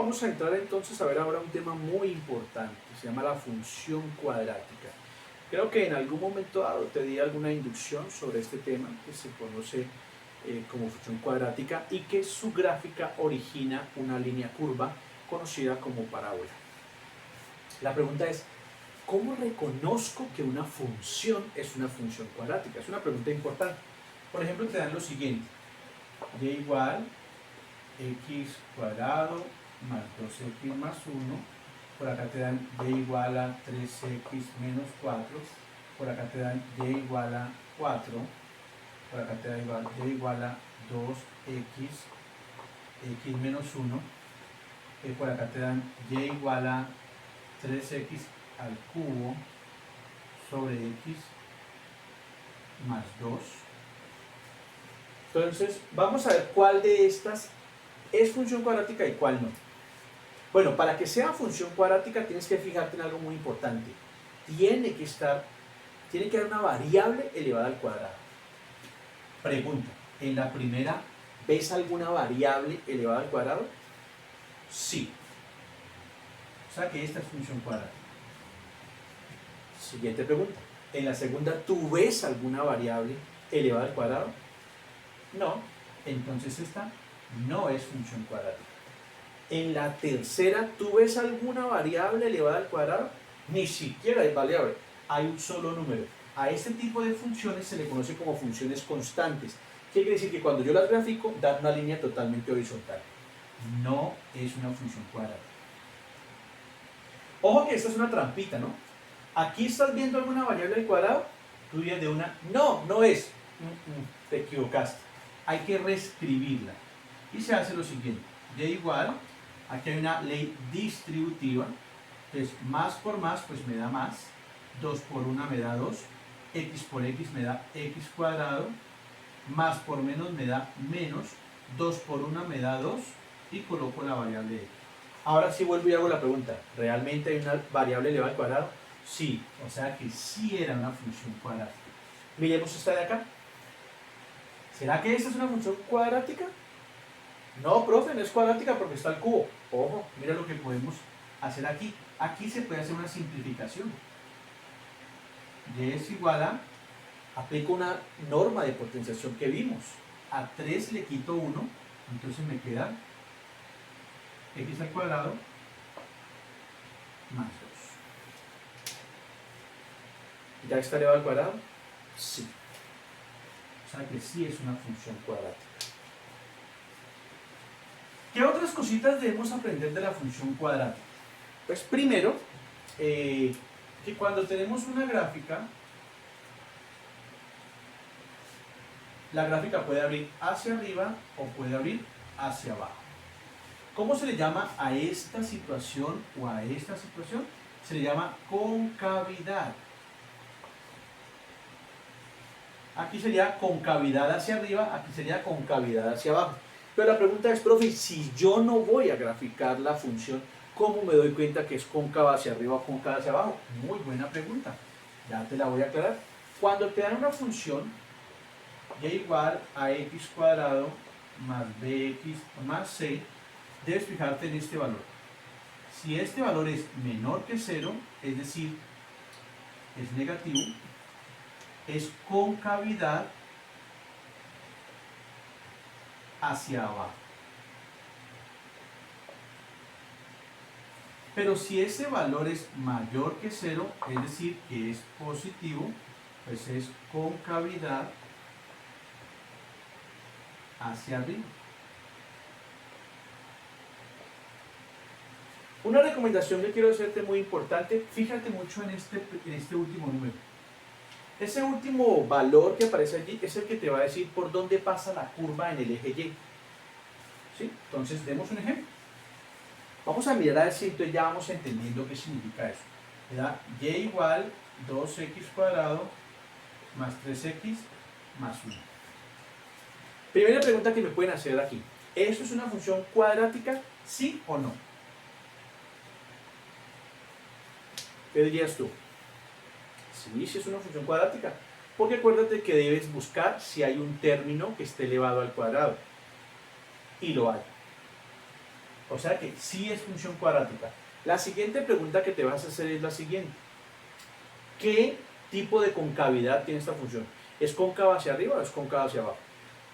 vamos a entrar entonces a ver ahora un tema muy importante, se llama la función cuadrática. Creo que en algún momento dado te di alguna inducción sobre este tema que se conoce como función cuadrática y que su gráfica origina una línea curva conocida como parábola. La pregunta es, ¿cómo reconozco que una función es una función cuadrática? Es una pregunta importante. Por ejemplo, te dan lo siguiente, y igual x cuadrado más 2x más 1, por acá te dan y igual a 3x menos 4, por acá te dan y igual a 4, por acá te dan y igual a 2x, x menos 1, por acá te dan y igual a 3x al cubo sobre x más 2. Entonces, vamos a ver cuál de estas es función cuadrática y cuál no. Bueno, para que sea función cuadrática tienes que fijarte en algo muy importante. Tiene que haber una variable elevada al cuadrado. Pregunta, ¿en la primera ves alguna variable elevada al cuadrado? Sí. O sea que esta es función cuadrática. Siguiente pregunta. ¿En la segunda tú ves alguna variable elevada al cuadrado? No. Entonces esta no es función cuadrática. En la tercera, ¿tú ves alguna variable elevada al cuadrado? Ni siquiera hay variable, hay un solo número. A este tipo de funciones se le conoce como funciones constantes. ¿Qué quiere decir? Que cuando yo las grafico, dan una línea totalmente horizontal. No es una función cuadrática. Ojo que esta es una trampita, ¿no? Aquí estás viendo alguna variable al cuadrado, tú dirías de una, no, no es. Te equivocaste. Hay que reescribirla. Y se hace lo siguiente, y igual, aquí hay una ley distributiva, entonces más por más pues me da más, 2 por 1 me da 2, x por x me da x cuadrado, más por menos me da menos, 2 por 1 me da 2 y coloco la variable x. Ahora sí vuelvo y hago la pregunta, ¿realmente hay una variable elevada al cuadrado? Sí, o sea que sí era una función cuadrática. Miremos esta de acá. ¿Será que esta es una función cuadrática? No, profe, no es cuadrática porque está el cubo. Ojo, mira lo que podemos hacer aquí. Aquí se puede hacer una simplificación. Y es igual a, aplico una norma de potenciación que vimos. A 3 le quito 1, entonces me queda x al cuadrado más 2. ¿Ya está elevado al cuadrado? Sí. O sea que sí es una función cuadrática. ¿Qué otras cositas debemos aprender de la función cuadrática? Pues primero, que cuando tenemos una gráfica, la gráfica puede abrir hacia arriba o puede abrir hacia abajo. ¿Cómo se le llama a esta situación o a esta situación? Se le llama concavidad. Aquí sería concavidad hacia arriba, aquí sería concavidad hacia abajo. Pero la pregunta es, profe, si yo no voy a graficar la función, ¿cómo me doy cuenta que es cóncava hacia arriba o cóncava hacia abajo? Muy buena pregunta. Ya te la voy a aclarar. Cuando te dan una función y igual a x cuadrado más bx más c, debes fijarte en este valor. Si este valor es menor que 0, es decir, es negativo, es concavidad hacia abajo. Pero si ese valor es mayor que 0, es decir, que es positivo, pues es concavidad hacia arriba. Una recomendación que quiero hacerte muy importante, fíjate mucho en este último número. Ese último valor que aparece allí es el que te va a decir por dónde pasa la curva en el eje Y. ¿Sí? Entonces, demos un ejemplo. Vamos a mirar a ver si entonces ya vamos entendiendo qué significa eso. Me da y igual 2x cuadrado más 3x más 1. Primera pregunta que me pueden hacer aquí. ¿Eso es una función cuadrática? ¿Sí o no? ¿Qué dirías tú? Sí, sí es una función cuadrática. Porque acuérdate que debes buscar si hay un término que esté elevado al cuadrado. Y lo hay. O sea que sí es función cuadrática. La siguiente pregunta que te vas a hacer es la siguiente. ¿Qué tipo de concavidad tiene esta función? ¿Es cóncava hacia arriba o es cóncava hacia abajo?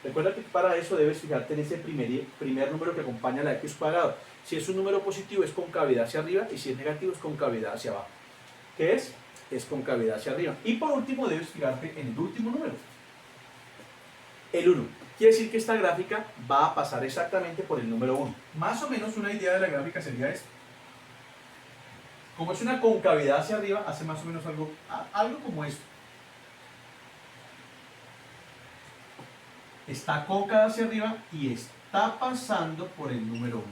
Recuerda que para eso debes fijarte en ese primer número que acompaña a la x cuadrado. Si es un número positivo es concavidad hacia arriba y si es negativo es concavidad hacia abajo. ¿Qué es? Es concavidad hacia arriba. Y por último debes fijarte en el último número, el 1. Quiere decir que esta gráfica va a pasar exactamente por el número 1. Más o menos una idea de la gráfica sería esto. Como es una concavidad hacia arriba, hace más o menos algo como esto. Está cóncava hacia arriba y está pasando por el número 1.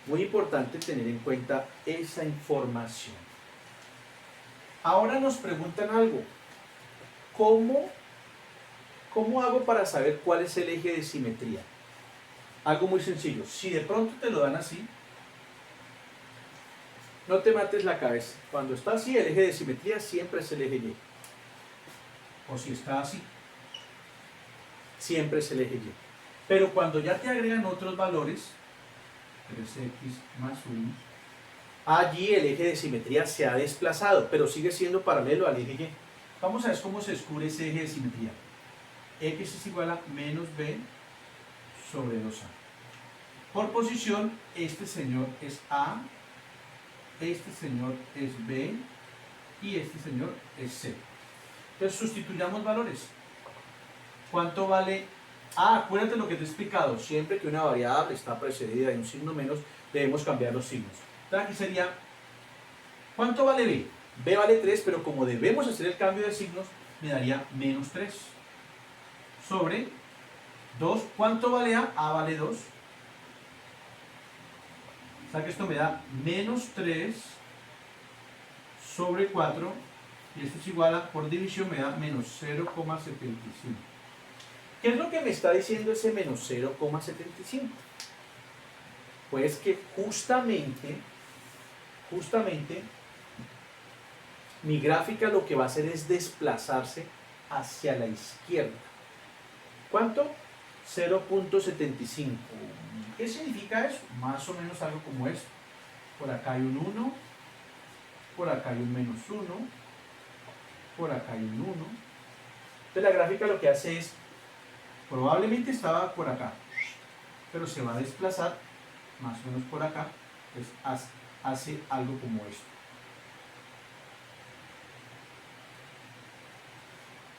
Muy importante tener en cuenta esa información. Ahora nos preguntan algo. ¿Cómo hago para saber cuál es el eje de simetría? Algo muy sencillo. Si de pronto te lo dan así, no te mates la cabeza. Cuando está así, el eje de simetría siempre es el eje Y. O si está así, siempre es el eje Y. Pero cuando ya te agregan otros valores, 3x más 1, allí el eje de simetría se ha desplazado, pero sigue siendo paralelo al eje Y. Vamos a ver cómo se descubre ese eje de simetría. X es igual a menos b sobre 2a. Por posición, este señor es a, este señor es b y este señor es c. Entonces sustituyamos valores. ¿Cuánto vale a? Acuérdate lo que te he explicado. Siempre que una variable está precedida de un signo menos, debemos cambiar los signos. Entonces aquí sería, ¿cuánto vale b? B vale 3, pero como debemos hacer el cambio de signos, me daría menos 3 sobre 2. ¿Cuánto vale a? A vale 2. O sea que esto me da menos 3 sobre 4, y esto es igual a, por división, me da menos 0,75. ¿Qué es lo que me está diciendo ese menos 0,75? Pues que justamente, mi gráfica lo que va a hacer es desplazarse hacia la izquierda. ¿Cuánto? 0,75. ¿Qué significa eso? Más o menos algo como esto. Por acá hay un 1, por acá hay un menos 1, por acá hay un 1. Entonces la gráfica lo que hace es, probablemente estaba por acá, pero se va a desplazar más o menos por acá, entonces hace algo como esto.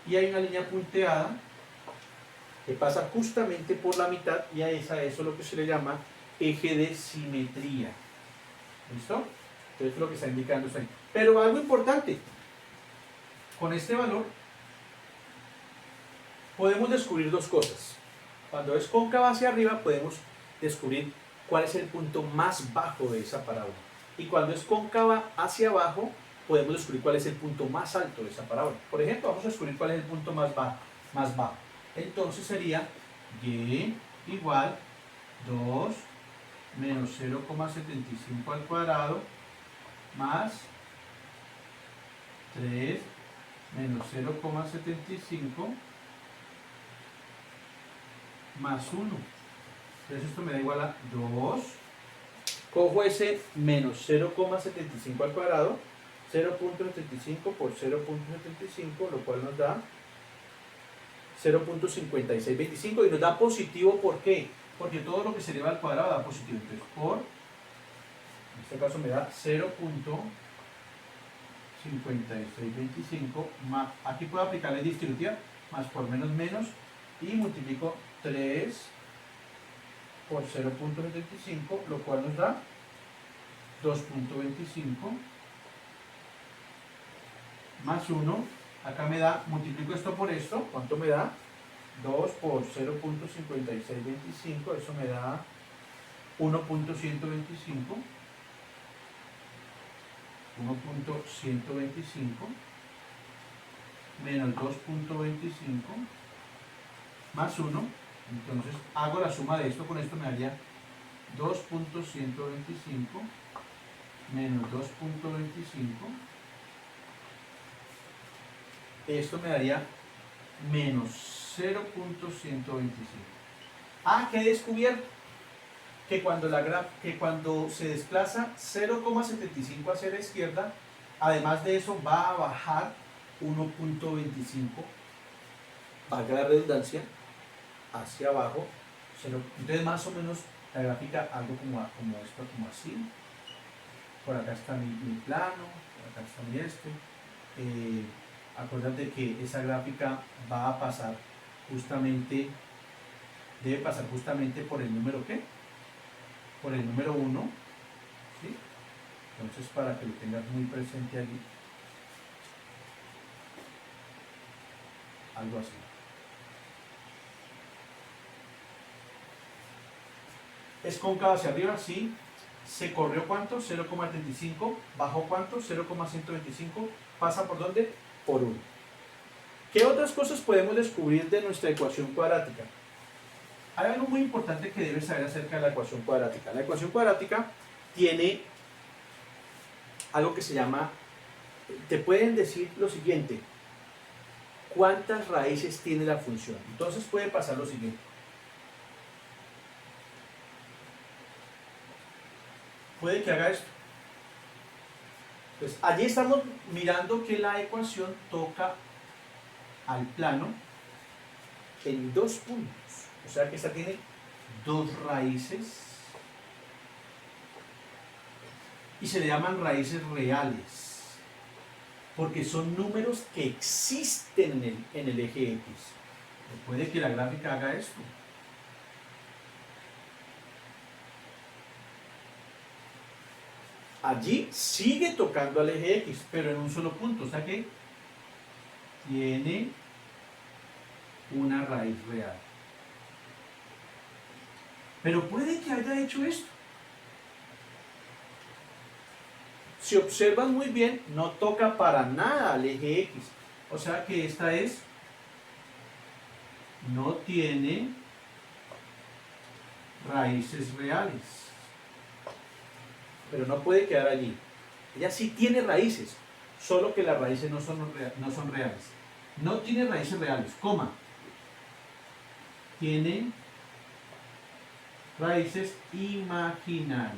Y hay una línea punteada que pasa justamente por la mitad y a eso es lo que se le llama eje de simetría. ¿Listo? Entonces es lo que está indicando esto ahí. Pero algo importante, con este valor podemos descubrir dos cosas. Cuando es cóncava hacia arriba podemos descubrir cuál es el punto más bajo de esa parábola. Y cuando es cóncava hacia abajo podemos descubrir cuál es el punto más alto de esa parábola. Por ejemplo, vamos a descubrir cuál es el punto más bajo. Entonces sería y igual 2 menos 0,75 al cuadrado más 3 menos 0,75 más 1. Entonces esto me da igual a 2. Cojo ese menos 0,75 al cuadrado, 0,75 por 0,75, lo cual nos da 0,5625 y nos da positivo. ¿Por qué? Porque todo lo que se eleva al cuadrado da positivo. Entonces, en este caso me da 0,5625 más, aquí puedo aplicar la distributiva, más por menos menos, y multiplico 3 por 0,75, lo cual nos da 2,25 más 1. Acá me da, multiplico esto por esto, ¿cuánto me da? 2 por 0,5625, eso me da 1,125 menos 2,25 más 1. Entonces hago la suma de esto con esto, me daría 2,125 menos 2,25. Esto me daría menos 0,125. ¿Qué he descubierto? que cuando se desplaza 0,75 hacia la izquierda, además de eso va a bajar 1,25, valga la redundancia, hacia abajo. Entonces más o menos la gráfica algo como esto, como así. Por acá está mi plano, por acá está mi acuérdate que esa gráfica va a pasar justamente, debe pasar justamente por el número ¿qué? Por el número 1, ¿sí? Entonces para que lo tengas muy presente allí, algo así. ¿Es cóncava hacia arriba? Sí. ¿Se corrió cuánto? 0,35. ¿Bajó cuánto? 0,125. ¿Pasa por dónde? Por 1. ¿Qué otras cosas podemos descubrir de nuestra ecuación cuadrática? Hay algo muy importante que debes saber acerca de la ecuación cuadrática. La ecuación cuadrática tiene algo que se llama, te pueden decir lo siguiente: ¿cuántas raíces tiene la función? Entonces puede pasar lo siguiente. Puede que haga esto. Pues allí estamos mirando que la ecuación toca al plano en 2 puntos. O sea que esta tiene 2 raíces y se le llaman raíces reales porque son números que existen en el eje X. Puede que la gráfica haga esto. Allí sigue tocando al eje X, pero en un solo punto, o sea que tiene una raíz real. Pero puede que haya hecho esto. Si observan muy bien, no toca para nada al eje X. O sea que esta no tiene raíces reales. Pero no puede quedar allí. Ella sí tiene raíces, solo que las raíces no son reales. No tiene raíces reales, coma. Tiene raíces imaginarias.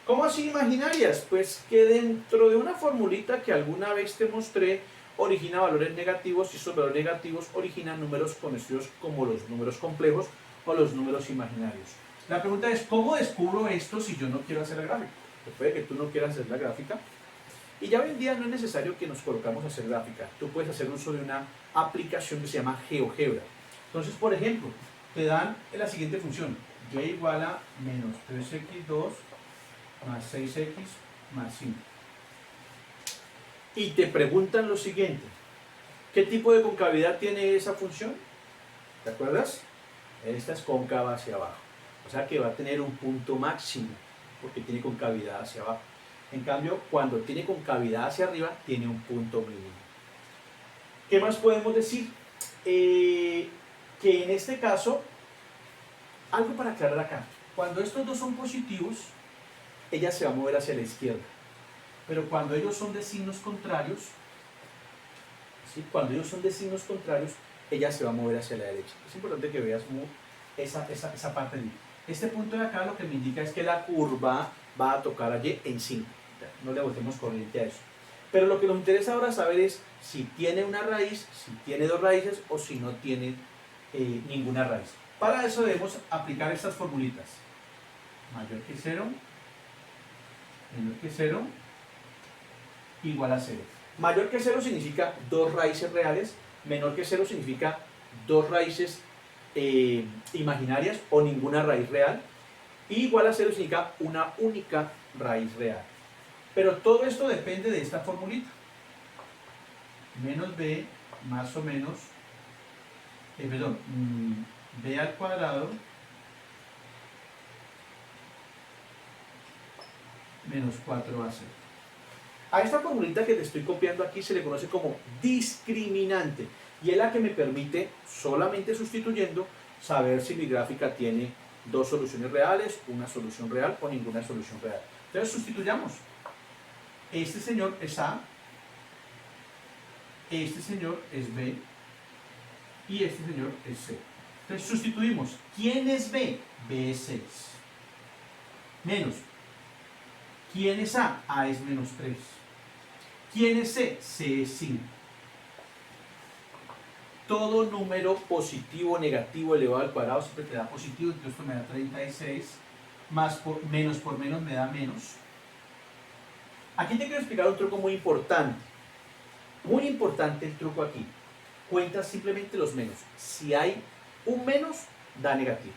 ¿Cómo así imaginarias? Pues que dentro de una formulita que alguna vez te mostré, origina valores negativos y esos valores negativos originan números conocidos como los números complejos o los números imaginarios. La pregunta es, ¿cómo descubro esto si yo no quiero hacer la gráfica? Pues puede que tú no quieras hacer la gráfica y ya hoy en día no es necesario que nos colocamos a hacer gráfica. Tú puedes hacer uso de una aplicación que se llama GeoGebra. Entonces, por ejemplo, te dan la siguiente función: y igual a menos 3x2 más 6x más 5. Y te preguntan lo siguiente: ¿qué tipo de concavidad tiene esa función? ¿Te acuerdas? Esta es cóncava hacia abajo. O sea que va a tener un punto máximo porque tiene concavidad hacia abajo. En cambio, cuando tiene concavidad hacia arriba, tiene un punto mínimo. ¿Qué más podemos decir? Que en este caso, algo para aclarar acá. Cuando estos dos son positivos, ella se va a mover hacia la izquierda. Pero cuando ellos son de signos contrarios, ¿sí? Cuando ellos son de signos contrarios, ella se va a mover hacia la derecha. Es importante que veas esa parte de ahí. Este punto de acá lo que me indica es que la curva va a tocar allí en 5. No le botemos corriente a eso. Pero lo que nos interesa ahora saber es si tiene una raíz, si tiene 2 raíces o si no tiene ninguna raíz. Para eso debemos aplicar estas formulitas. Mayor que 0, menor que 0, igual a 0. Mayor que 0 significa 2 raíces reales, menor que 0 significa 2 raíces imaginarias o ninguna raíz real, y igual a 0 significa una única raíz real. Pero todo esto depende de esta formulita. Menos b más o menos, b al cuadrado menos 4ac. A esta formulita que te estoy copiando aquí se le conoce como discriminante y es la que me permite, solamente sustituyendo, saber si mi gráfica tiene 2 soluciones reales, una solución real o ninguna solución real. Entonces sustituyamos. Este señor es A, este señor es B y este señor es C. Entonces sustituimos. ¿Quién es B? B es 6. Menos. ¿Quién es A? A es menos 3. ¿Quién es C? C es 5. Todo número positivo o negativo elevado al cuadrado siempre te da positivo, entonces esto me da 36, menos por menos me da menos. Aquí te quiero explicar un truco muy importante. Muy importante el truco aquí. Cuenta simplemente los menos. Si hay un menos, da negativo.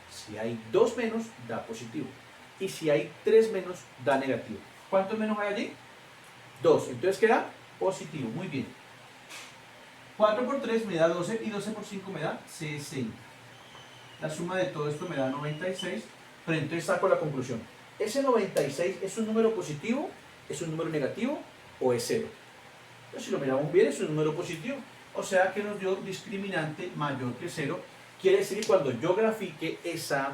Si hay dos menos, da positivo. Y si hay tres menos, da negativo. ¿Cuántos menos hay allí? 2. Entonces queda positivo. Muy bien. 4 por 3 me da 12 y 12 por 5 me da 60. La suma de todo esto me da 96. Pero entonces saco la conclusión. ¿Ese 96 es un número positivo, es un número negativo o es cero? Entonces, si lo miramos bien, es un número positivo. O sea que nos dio discriminante mayor que 0. Quiere decir que cuando yo grafique esa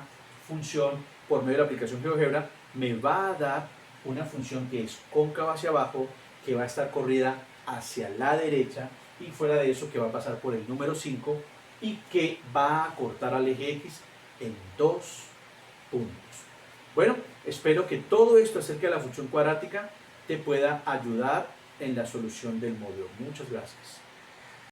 función por medio de la aplicación GeoGebra, me va a dar una función que es cóncava hacia abajo, que va a estar corrida hacia la derecha y fuera de eso que va a pasar por el número 5 y que va a cortar al eje X en 2 puntos. Bueno, espero que todo esto acerca de la función cuadrática te pueda ayudar en la solución del módulo. Muchas gracias.